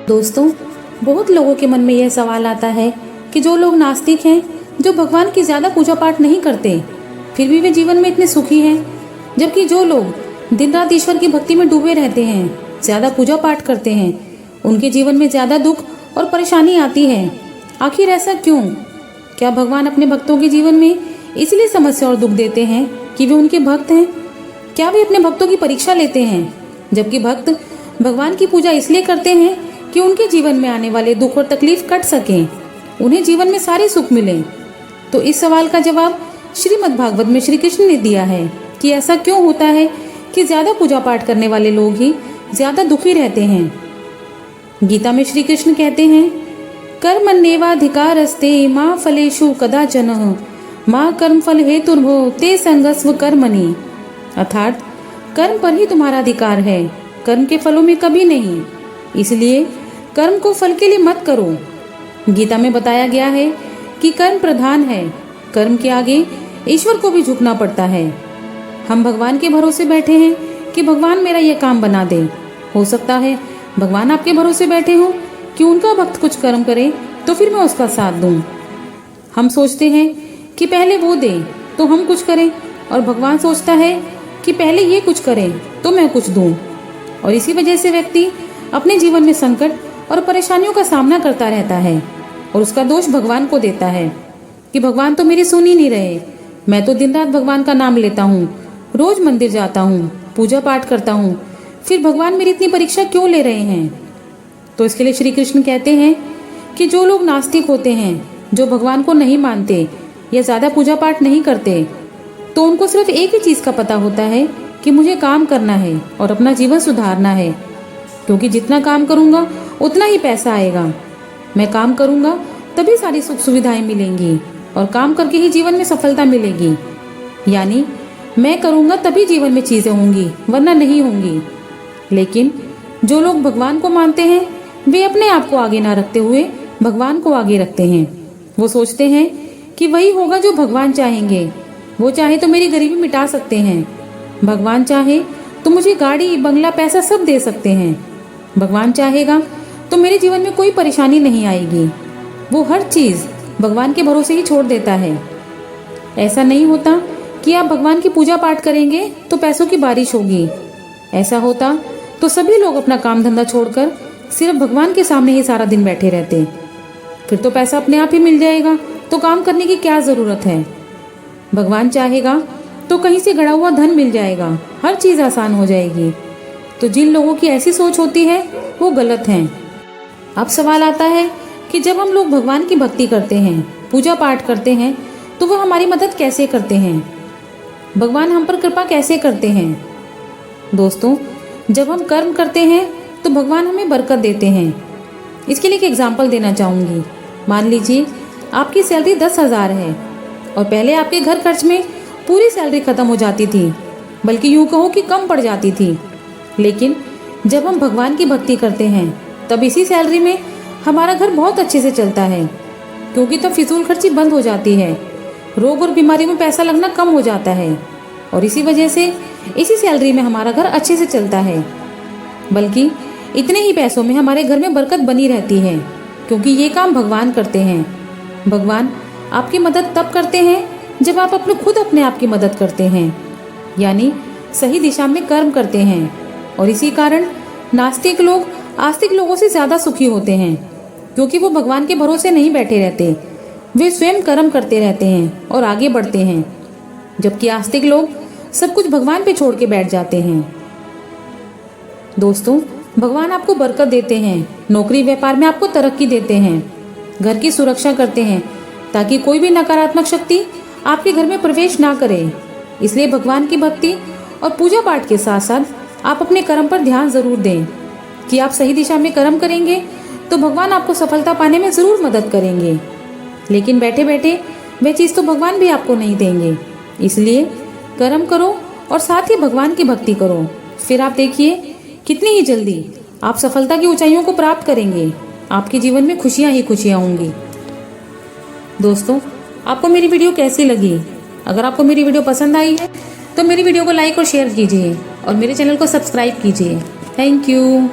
दोस्तों, बहुत लोगों के मन में यह सवाल आता है कि जो लोग नास्तिक हैं, जो भगवान की ज़्यादा पूजा पाठ नहीं करते, फिर भी वे जीवन में इतने सुखी हैं, जबकि जो लोग दिन रात ईश्वर की भक्ति में डूबे रहते हैं, ज़्यादा पूजा पाठ करते हैं, उनके जीवन में ज़्यादा दुख और परेशानी आती है। आखिर ऐसा क्यों? क्या भगवान अपने भक्तों के जीवन में इसलिए समस्या और दुख देते हैं कि वे उनके भक्त हैं? क्या वे अपने भक्तों की परीक्षा लेते हैं, जबकि भक्त भगवान की पूजा इसलिए करते हैं कि उनके जीवन में आने वाले दुख और तकलीफ कट सकें, उन्हें जीवन में सारे सुख मिले? तो इस सवाल का जवाब श्रीमद् भागवत में श्री कृष्ण ने दिया है कि ऐसा क्यों होता है कि ज्यादा पूजा पाठ करने वाले लोग ही ज्यादा दुखी रहते हैं। गीता में श्री कृष्ण कहते हैं, कर्मण्येवाधिकारस्ते मां फलेषु कदाचन मां कर्म फल हेतुर्भो ते संगस्व कर्मणि। अर्थात कर्म पर ही तुम्हारा अधिकार है, कर्म के फलों में कभी नहीं, इसलिए कर्म को फल के लिए मत करो। गीता में बताया गया है कि कर्म प्रधान है, कर्म के आगे ईश्वर को भी झुकना पड़ता है। हम भगवान के भरोसे बैठे हैं कि भगवान मेरा यह काम बना दे। हो सकता है भगवान आपके भरोसे बैठे हो कि उनका भक्त कुछ कर्म करे तो फिर मैं उसका साथ दूं। हम सोचते हैं कि पहले वो दे तो हम कुछ करें, और भगवान सोचता है कि पहले ये कुछ करे तो मैं कुछ दूं। और इसी वजह से व्यक्ति अपने जीवन में संकट और परेशानियों का सामना करता रहता है और उसका दोष भगवान को देता है कि भगवान तो मेरी सुन ही नहीं रहे। मैं तो दिन रात भगवान का नाम लेता हूँ, रोज मंदिर जाता हूँ, पूजा पाठ करता हूँ, फिर भगवान मेरी इतनी परीक्षा क्यों ले रहे हैं? तो इसके लिए श्री कृष्ण कहते हैं कि जो लोग नास्तिक होते हैं, जो भगवान को नहीं मानते या ज्यादा पूजा पाठ नहीं करते, तो उनको सिर्फ एक ही चीज का पता होता है कि मुझे काम करना है और अपना जीवन सुधारना है, क्योंकि जितना काम करूंगा उतना ही पैसा आएगा। मैं काम करूंगा तभी सारी सुख सुविधाएं मिलेंगी और काम करके ही जीवन में सफलता मिलेगी। यानी मैं करूंगा तभी जीवन में चीजें होंगी, वरना नहीं होंगी। लेकिन जो लोग भगवान को मानते हैं, वे अपने आप को आगे ना रखते हुए भगवान को आगे रखते हैं। वो सोचते हैं कि वही होगा जो भगवान चाहेंगे। वो चाहे तो मेरी गरीबी मिटा सकते हैं, भगवान चाहे तो मुझे गाड़ी बंगला पैसा सब दे सकते हैं, भगवान चाहेगा तो मेरे जीवन में कोई परेशानी नहीं आएगी। वो हर चीज भगवान के भरोसे ही छोड़ देता है। ऐसा नहीं होता कि आप भगवान की पूजा पाठ करेंगे तो पैसों की बारिश होगी। ऐसा होता तो सभी लोग अपना काम धंधा छोड़कर सिर्फ भगवान के सामने ही सारा दिन बैठे रहते। फिर तो पैसा अपने आप ही मिल जाएगा, तो काम करने की क्या जरूरत है? भगवान चाहेगा तो कहीं से गड़ा हुआ धन मिल जाएगा, हर चीज आसान हो जाएगी। तो जिन लोगों की ऐसी सोच होती है वो गलत हैं। अब सवाल आता है कि जब हम लोग भगवान की भक्ति करते हैं, पूजा पाठ करते हैं, तो वो हमारी मदद कैसे करते हैं? भगवान हम पर कृपा कैसे करते हैं? दोस्तों, जब हम कर्म करते हैं तो भगवान हमें बरकत देते हैं। इसके लिए एक एग्जाम्पल देना चाहूँगी। मान लीजिए आपकी सैलरी 10,000 है और पहले आपके घर खर्च में पूरी सैलरी खत्म हो जाती थी, बल्कि यूँ कहो कि कम पड़ जाती थी। लेकिन जब हम भगवान की भक्ति करते हैं तब इसी सैलरी में हमारा घर बहुत अच्छे से चलता है, क्योंकि तब फिजूल खर्ची बंद हो जाती है, रोग और बीमारी में पैसा लगना कम हो जाता है, और इसी वजह से इसी सैलरी में हमारा घर अच्छे से चलता है। बल्कि इतने ही पैसों में हमारे घर में बरकत बनी रहती है, क्योंकि ये काम भगवान करते हैं। भगवान आपकी मदद तब करते हैं जब आप खुद अपने आप की मदद करते हैं, यानी सही दिशा में कर्म करते हैं। और इसी कारण नास्तिक लोग आस्तिक लोगों से ज्यादा सुखी होते हैं, क्योंकि वो भगवान के भरोसे नहीं बैठे रहते, वे स्वयं कर्म करते रहते हैं और आगे बढ़ते हैं। जबकि आस्तिक लोग सब कुछ भगवान पे छोड़ के बैठ जाते हैं। दोस्तों, भगवान आपको बरकत देते हैं, नौकरी व्यापार में आपको तरक्की देते हैं, घर की सुरक्षा करते हैं ताकि कोई भी नकारात्मक शक्ति आपके घर में प्रवेश ना करे। इसलिए भगवान की भक्ति और पूजा पाठ के साथ साथ आप अपने कर्म पर ध्यान जरूर दें कि आप सही दिशा में कर्म करेंगे तो भगवान आपको सफलता पाने में जरूर मदद करेंगे। लेकिन बैठे बैठे वह चीज़ तो भगवान भी आपको नहीं देंगे। इसलिए कर्म करो और साथ ही भगवान की भक्ति करो, फिर आप देखिए कितनी ही जल्दी आप सफलता की ऊंचाइयों को प्राप्त करेंगे। आपके जीवन में खुशियां ही खुशियां होंगी। दोस्तों, आपको मेरी वीडियो कैसी लगी? अगर आपको मेरी वीडियो पसंद आई है तो मेरी वीडियो को लाइक और शेयर कीजिए और मेरे चैनल को सब्सक्राइब कीजिए। Thank you.